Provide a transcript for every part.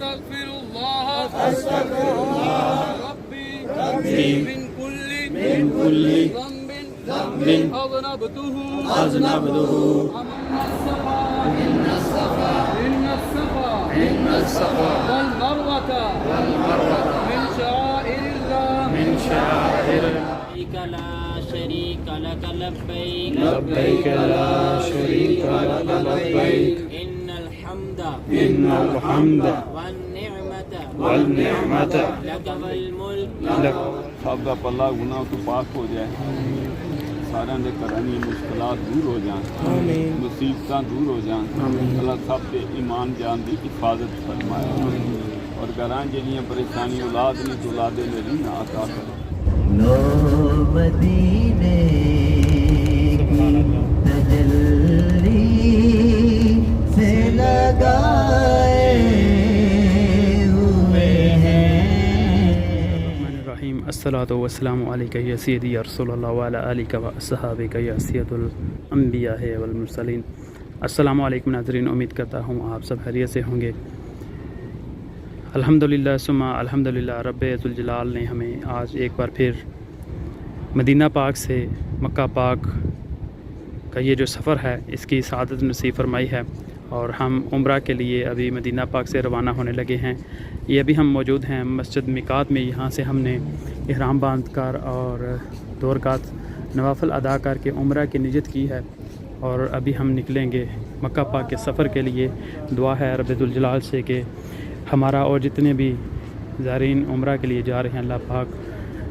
أستغفر الله ربي من كل ذنب أذنبته إن الصفا والمروة من شعائر الله لبيك لا شريك لك لبيك لا شريك لك لبيك إن الحمد والنعمة لك والملك. سب کا پلہ گناہ تو پاک ہو جائے، سارے دے گھراں دی مشکلات دور ہو جان، مصیبتاں دور ہو جان، اللہ سب کے ایمان جان دی حفاظت فرمائے، اور گھراں جہاں پریشانی اولاد نہیں تو اولاد میری نہ عطا کرے. لو مدینے کی تجلی سے لگائے ہوئے ہیں. الرحمن الرحیم. الصلاۃ والسلام علیکہ یا سیدی یا رسول اللہ وعلی آلہ و اصحابہ یا سید الانبیاء والمرسلین. السلام علیکم ناظرین، امید کرتا ہوں آپ سب خیریت سے ہوں گے. الحمدللہ ثم الحمدللہ رب ذوالجلال نے ہمیں آج ایک بار پھر مدینہ پاک سے مکہ پاک کا یہ جو سفر ہے اس کی سعادت نصیب فرمائی ہے، اور ہم عمرہ کے لیے ابھی مدینہ پاک سے روانہ ہونے لگے ہیں. یہ ابھی ہم موجود ہیں مسجد میقات میں. یہاں سے ہم نے احرام باندھ کر اور 2 رکعت نوافل ادا کر کے عمرہ کی نیت کی ہے، اور ابھی ہم نکلیں گے مکہ پاک کے سفر کے لیے. دعا ہے رب ذوالجلال سے کہ ہمارا اور جتنے بھی زائرین عمرہ کے لیے جا رہے ہیں اللہ پاک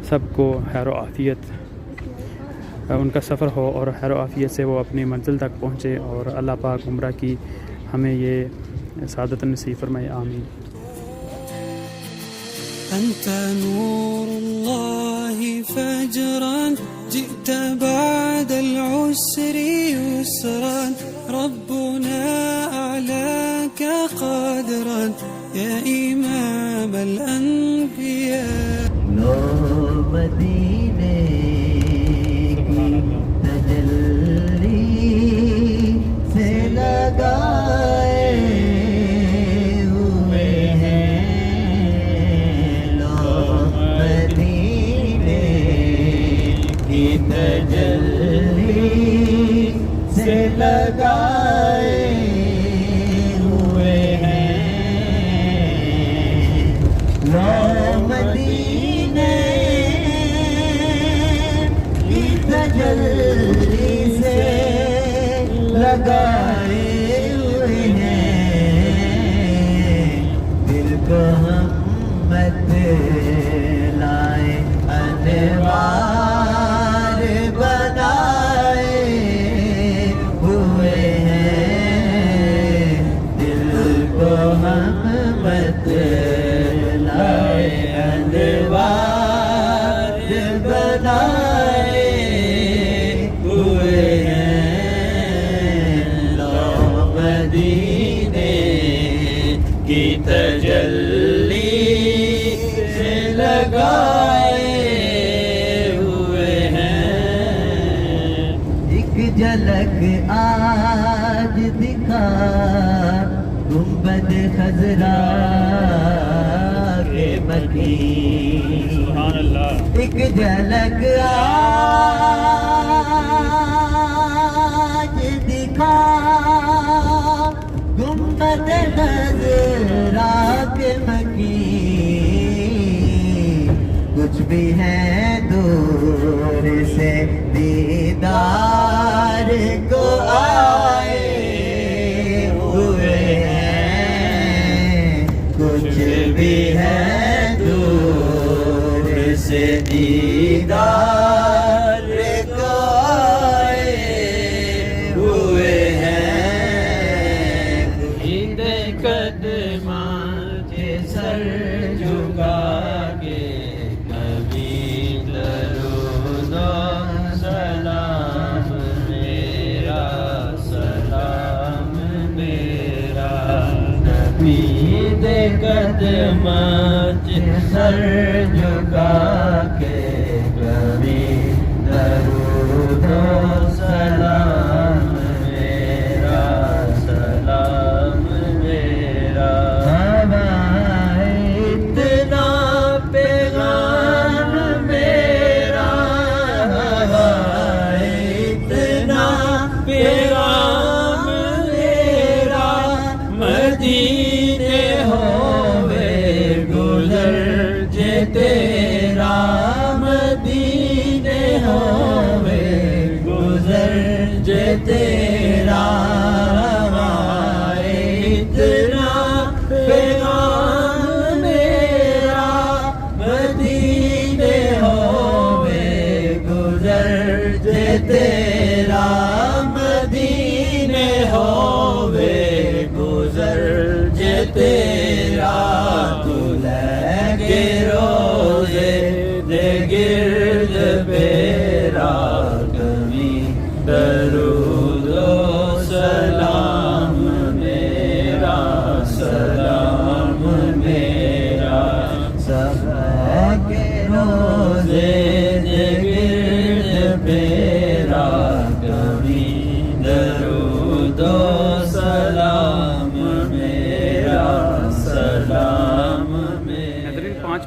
سب کو خیر و عافیت ان کا سفر ہو، اور خیر و عافیت سے وہ اپنی منزل تک پہنچے، اور اللہ پاک عمرہ کی ہمیں یہ سعادت نصیب فرمائے. آمین. أنت نور الله فجرا جئت بعد العسر يسرا ربنا أعلاك قدرا يا إمام الأنبياء. لو مدینے کی تجلی سے لگائے ہوئے ہیں. لو مدینے کی تجلی سے لگائے ہوئے ہیں. لو مدینے کی تجلی سے لگائے ہوئے ہیں. دل کو ہم مت لائے انوار بنائے ہوئے ہیں. دل کو ہم مت لائے انوار بنائے ہوئے ہیں. لو مدینے کی تجلی سے لگائے ہوئے ہیں. ایک جھلک آج دکھا گنبد خضرا کے مکی. ایک جھلک آج دکھا گنبد خضرا کے مکی. کچھ بھی ہے دور سے دیدار کو آئے ہوئے ہیں. کچھ بھی ہے دور سے دیدار کو آئے ہوئے ہیں. ہند قدماں کے سر جھکا کے کبھی درود و سلام میرا سلام میرا. کبھی قدماں کے سر جھکا کے کبھی درود و سلام میرا سلام میرا.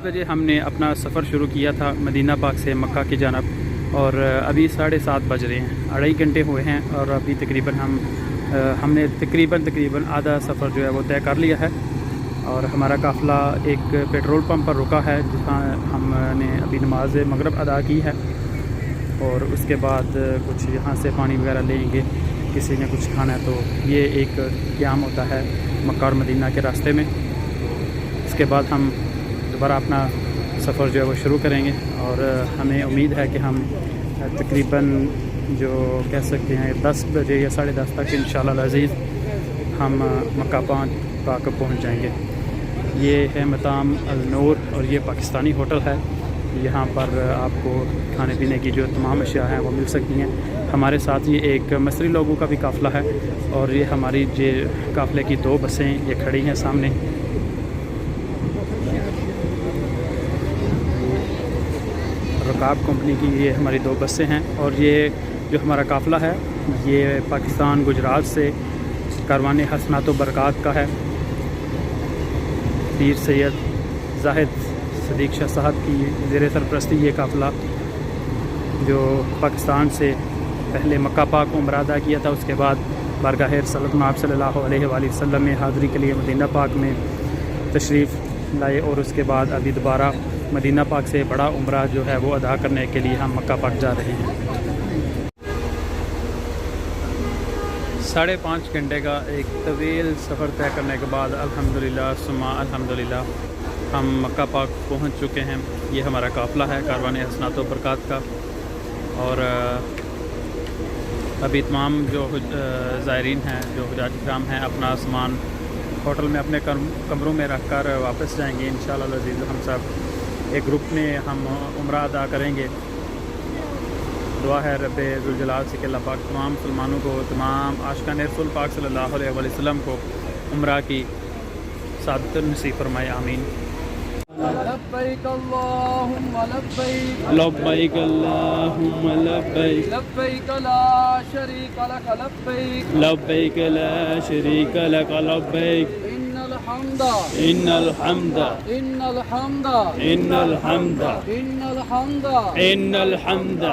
بجے ہم نے اپنا سفر شروع کیا تھا مدینہ پاک سے مکہ کی جانب، اور ابھی 7:30 بج رہے ہیں، 2.5 گھنٹے ہوئے ہیں، اور ابھی تقریباً ہم نے تقریباً آدھا سفر جو ہے وہ طے کر لیا ہے، اور ہمارا قافلہ ایک پیٹرول پمپ پر رکا ہے جہاں ہم نے ابھی نماز مغرب ادا کی ہے، اور اس کے بعد کچھ یہاں سے پانی وغیرہ لیں گے، کسی نے کچھ کھانا ہے تو یہ ایک قیام ہوتا ہے مکہ اور مدینہ کے راستے میں۔ اس کے بعد ہم دوبارہ اپنا سفر جو ہے وہ شروع کریں گے، اور ہمیں امید ہے کہ ہم تقریباً جو کہہ سکتے ہیں 10 بجے یا 10:30 تک انشاءاللہ العزیز ہم مکہ پاک پہنچ جائیں گے۔ یہ ہے مطعم النور، اور یہ پاکستانی ہوٹل ہے، یہاں پر آپ کو کھانے پینے کی جو تمام اشیاء ہیں وہ مل سکتی ہیں۔ ہمارے ساتھ یہ ایک مصری لوگوں کا بھی قافلہ ہے، اور یہ ہماری قافلے کی 2 بسیں یہ کھڑی ہیں سامنے۔ رکاب کمپنی کی یہ ہماری 2 بسیں ہیں، اور یہ جو ہمارا قافلہ ہے یہ پاکستان گجرات سے کاروان حسنات و برکات کا ہے۔ پیر سید زاہد صدیق شاہ صاحب کی زیر سرپرستی یہ قافلہ جو پاکستان سے پہلے مکہ پاک عمرہ ادا کیا تھا، اس کے بعد بارگاہ رسالت آپ صلی اللہ علیہ وآلہ وسلم میں حاضری کے لیے مدینہ پاک میں تشریف لائے، اور اس کے بعد ابھی دوبارہ مدینہ پاک سے بڑا عمرہ جو ہے وہ ادا کرنے کے لیے ہم مکہ پاک جا رہے ہیں۔ 5.5 گھنٹے کا ایک طویل سفر طے کرنے کے بعد الحمدللہ ثم الحمدللہ ہم مکہ پاک پہنچ چکے ہیں۔ یہ ہمارا قافلہ ہے کاروان حسنات و برکات کا، اور ابھی تمام جو زائرین ہیں، جو حجاج کرام ہیں، اپنا سامان ہوٹل میں اپنے کمروں میں رکھ کر واپس جائیں گے انشاءاللہ العزیز۔ ہم سب ایک گروپ میں ہم عمرہ ادا کریں گے۔ دعا ہے رب ذوالجلال سے کہ اللہ پاک تمام مسلمانوں کو، تمام عاشقان رسول پاک صلی اللہ علیہ وآلہ وسلم کو عمرہ کی سعادت نصیب فرمائے، آمین۔ لبیک اللہم لبیک، لبیک اللہم لبیک، لبیک لا شریک لک لبیک، لبیک لا شریک لک لبیک، ان الحمد ان الحمد ان الحمد ان الحمد ان الحمد ان الحمد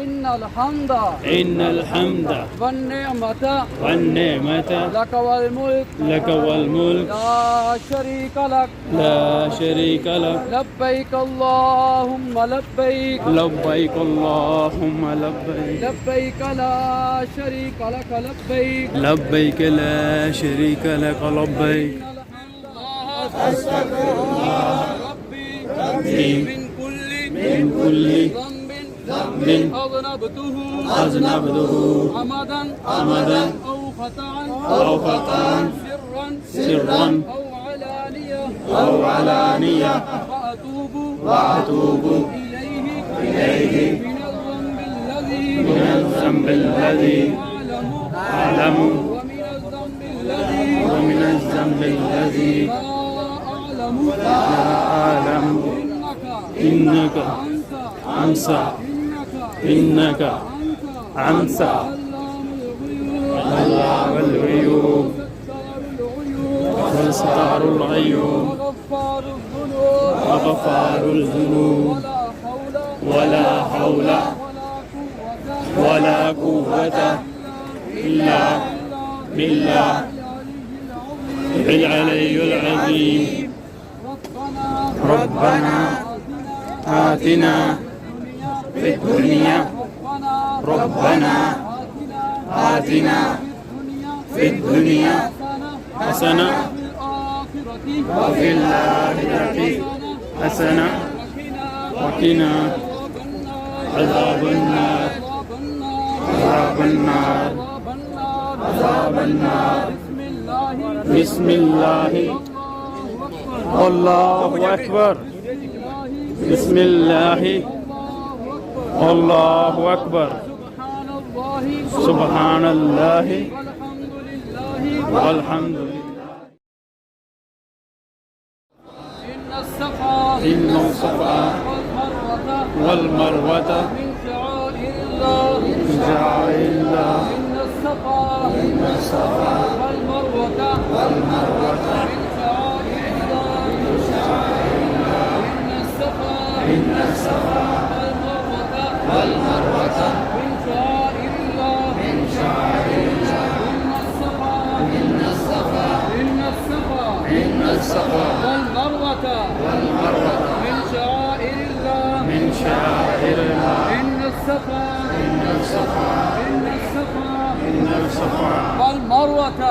ان الحمد ان الحمد والنعمت والنعمت لک والملک لک والملک لا شریک لک لا شریک لک، لبیک اللہم لبیک، لبیک اللہم لبیک، لبیک لا شریک لک لبیک، لبیک لا شریک لک لبیک، ربی من کل ذنب أذنبته عمدا أو خطأ سرا أو علانية وأتوب إليه من الذنب الذي أعلم ومن الذنب الذي لا أعلم إنك أنت علام الغيوب وستار العيوب وغفار الذنوب ولا حول ولا قوة إلا بالله العلي العظيم. ربنا آتنا في الدنيا ربنا آتنا في الدنيا حسنة وفي الآخرة حسنة وقنا عذاب النار عذاب النار عذاب النار. بسم الله الله أكبر. بسم الله الله أكبر. سبحان الله والحمد لله. إن الصفا والمروة من شعائر الله. إن الصفا والمروة من شعائر الله. إن الصفا إن الصفا والمروة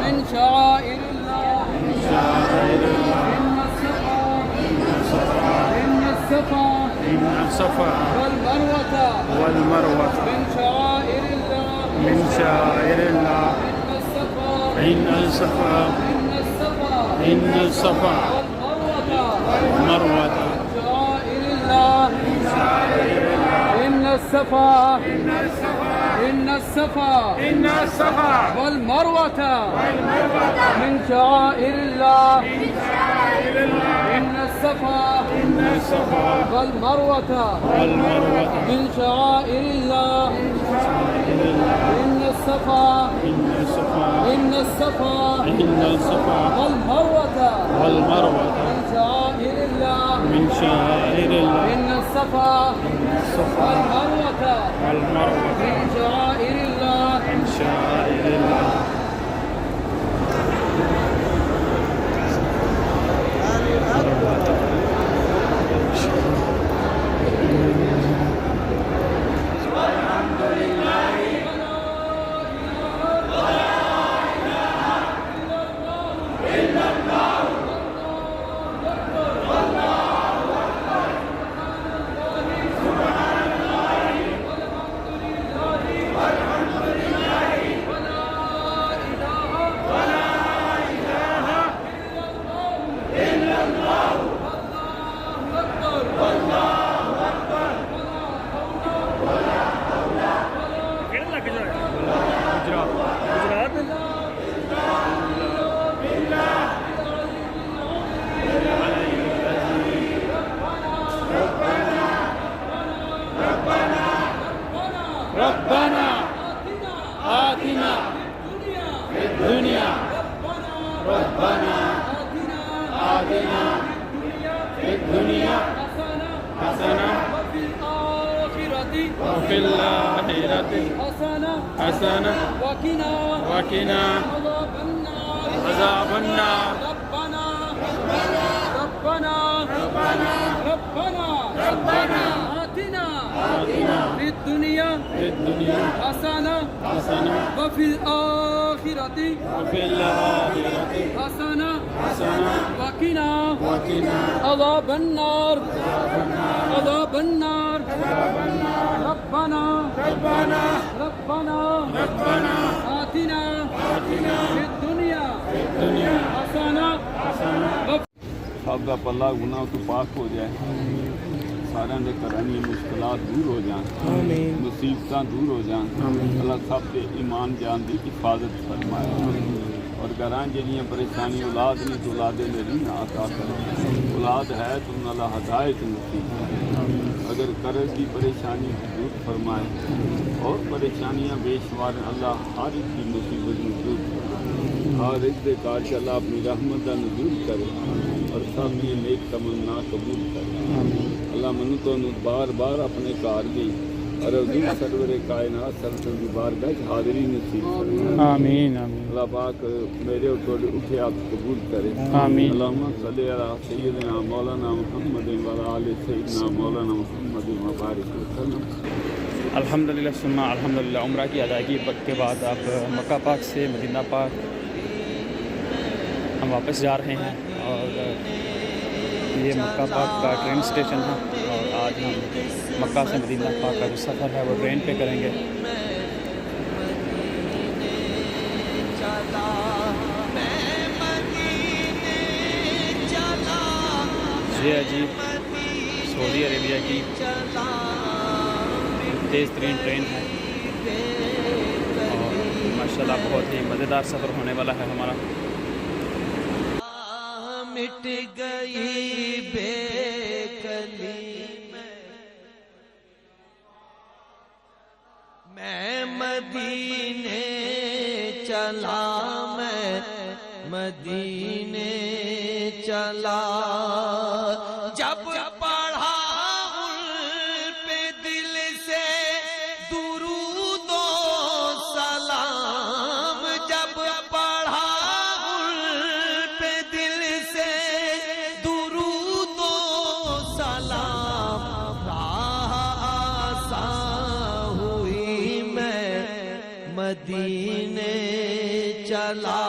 من شعائر الله إن الصفا والمروة من شعائر الله إن الصفا والمروة إن الصفا والمروة من شعائر الله إن الصفا والمروة من شعائر الله إن الصفا والمروة من شعائر الله من شعائر الله إن الصفا والمروة والمروة من شعائر الله من شعائر الله ربنا آتنا في الدنيا حسنة وفي الآخرة حسنة وقنا عذاب النار ربنا آتنا في الدنيا حسنة وفي الآخرة حسنة وقنا عذاب النار ربنا آتنا في الدنيا حسنة سب کا پلہ گناہ تو پاک ہو جائے سارے دے گھراں دی مشکلات دور ہو جان مصیبتاں دور ہو جان اللہ سب دے ایمان جان دی حفاظت فرمائے اور گھراں جڑیاں پریشانی اولاد نہیں تو اولاد میری عطا کرے اولاد ہے تو اللہ ہدایت نصیب کرے اگر قرض کی پریشانی دور فرمائے اور پریشانیاں بے شمار اللہ ہر ایک کی مصیبت میں دور فرمائے ہر ایک دے کارج اللہ اپنی رحمت کا نزول کرے اور سب یہ نیک تمنا قبول کرے اللہ منو تو بار بار اپنے کار گئی اور حضور سرور کائنات سرور کی بارگاہ حاضری نصیب کرے آمین اللہ پاک میرے اور تھوڑے اٹھے آپ قبول کرے آمین اللہم صلی علی سیدنا مولانا محمد وعلی آل سیدنا مولانا محمد وبارک وسلم۔ الحمدللہ ثم الحمدللہ عمرہ کی ادائیگی کے بعد اب مکہ پاک سے مدینہ پاک ہم واپس جا رہے ہیں اور یہ مکہ پاک کا ٹرین اسٹیشن ہے اور آج ہم مکہ سے مدینہ پاک کا جو سفر ہے وہ ٹرین پہ کریں گے۔ یہ ہے جی سعودی عربیہ کی تیز ترین ٹرین ہے اور ماشاءاللہ بہت ہی مزیدار سفر ہونے والا ہے ہمارا۔ مٹ گئی بے کلی میں مدینے چلا میں مدینے چلا جب پڑھا ان پہ دل سے درود و سلام جب پڑھا ان پہ دل سے درود و سلام راہ مدینے چلا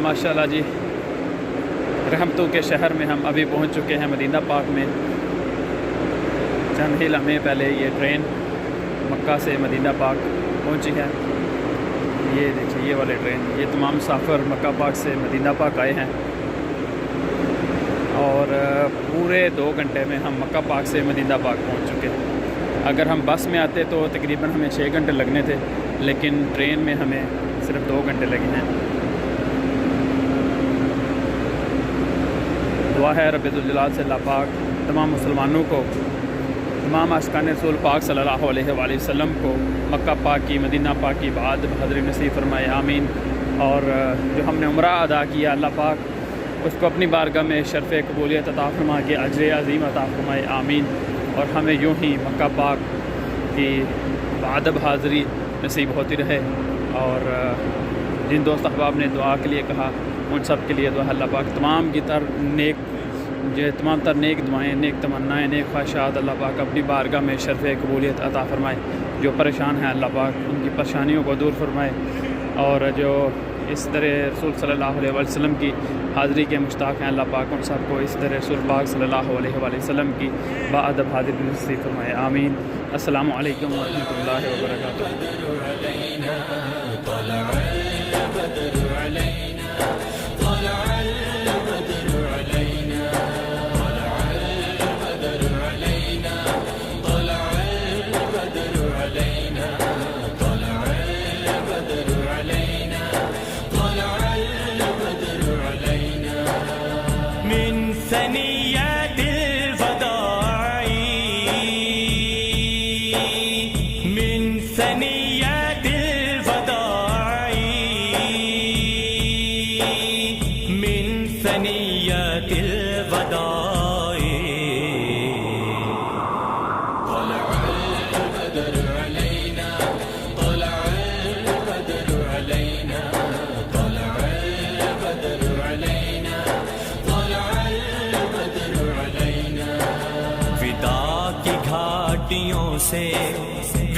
ماشاءاللہ جی، رحمتوں کے شہر میں ہم ابھی پہنچ چکے ہیں مدینہ پاک میں۔ چند ہی لمحے پہلے یہ ٹرین مکہ سے مدینہ پاک پہنچی ہے۔ یہ دیکھیے یہ والے ٹرین، یہ تمام مسافر مکہ پاک سے مدینہ پاک آئے ہیں، اور پورے 2 گھنٹے میں ہم مکہ پاک سے مدینہ پاک پہنچ چکے ہیں۔ اگر ہم بس میں آتے تو تقریباً ہمیں 6 گھنٹے لگنے تھے، لیکن ٹرین میں ہمیں صرف 2 گھنٹے لگے ہیں۔ دعا ہے رب الجلال سے اللہ پاک تمام مسلمانوں کو، تمام عاشقان رسول پاک صلی اللہ علیہ وآلہ وسلم کو مکہ پاک کی، مدینہ پاک کی بعد بحاضری نصیب فرمائے، آمین۔ اور جو ہم نے عمرہ ادا کیا اللہ پاک اس کو اپنی بارگاہ میں شرف قبولیت عطا فرما کے اجر عظیم عطا فرمائے، آمین۔ اور ہمیں یوں ہی مکہ پاک کی بعد بحاضری نصیب ہوتی رہے۔ اور جن دوست احباب نے دعا کے لیے کہا ان سب کے لیے دعا اللہ پاک تمام تر نیک دعائیں، نیک تمنائیں، نیک خواہشات اللہ پاک اپنی بارگاہ میں شرف قبولیت عطا فرمائے۔ جو پریشان ہیں اللہ پاک ان کی پریشانیوں کو دور فرمائے، اور جو اس طرح رسول صلی اللہ علیہ وسلم کی حاضری کے مشتاق ہیں اللہ پاک ان سب کو اس طرح رسول پاک صلی اللہ علیہ وسلم کی باادب حاضری نصیب فرمائے، آمین۔ السلام علیکم ورحمۃ اللہ وبرکاتہ۔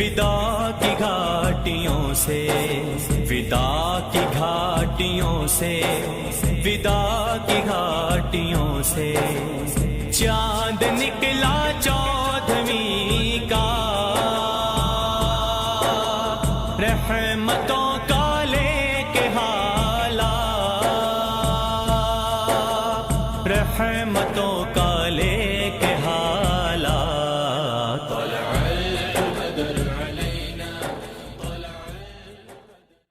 ودا کی گھاٹیوں سے، ودا کی گھاٹیوں سے، ودا کی گھاٹیوں سے چاند نکلا